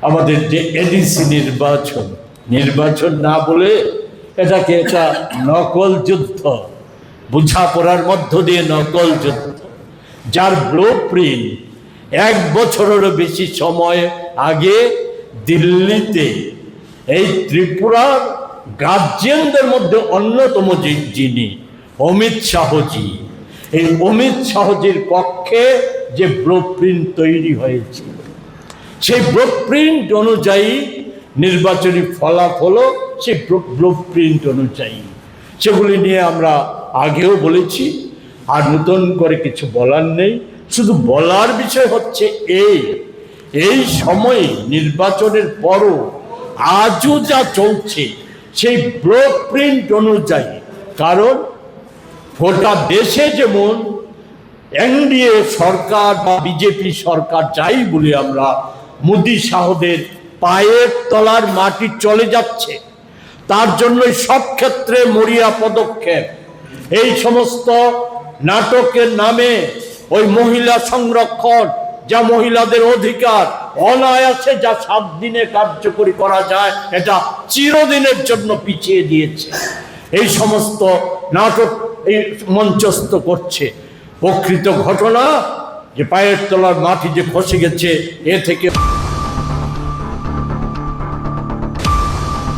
আমাদের যে এডিসি নির্বাচন না বলে এটাকে একটা নকল যুদ্ধ, বোঝাপড়ার মধ্য দিয়ে নকল যুদ্ধ, যার ব্লুপ্রিন্ট 1 বছরেরও বেশি সময় আগে দিল্লিতে এই ত্রিপুরার গার্জিয়ানদের মধ্যে অন্যতম যিনি অমিত শাহজি, এই অমিত শাহজির পক্ষে যে ব্লুপ্রিন্ট তৈরি হয়েছে, সেই ব্লুপ্রিন্ট অনুযায়ী নির্বাচনী ফলাফলও সেই ব্লুপ্রিন্ট অনুযায়ী, সেগুলি নিয়ে আমরা আগেও বলেছি, আর নতুন করে কিছু বলার নেই। শুধু বলার বিষয় হচ্ছে এই সময়ে নির্বাচনের পরও আজও যা চলছে সেই ব্লুপ্রিন্ট অনুযায়ী, কারণ গোটা দেশে যেমন এনডিএ সরকার বা বিজেপি সরকার যাই বলি আমরা, মোদী শাহদের পায়ের তলার মাটি চলে যাচ্ছে, তার জন্যই সব ক্ষেত্রে মরিয়া পদক্ষেপ। এই সমস্ত নাটকের নামে ওই মহিলা সংরক্ষণ, যা মহিলাদের অধিকার অনায়াসে যা 7 দিনে কার্যকরী করা যায়, এটা চিরদিনের জন্য পিছিয়ে দিয়েছে। এই সমস্ত নাটক এই মঞ্চস্থ করছে। প্রকৃত ঘটনা যে পায়ের তলার মাটি যে খসে গেছে, এ থেকে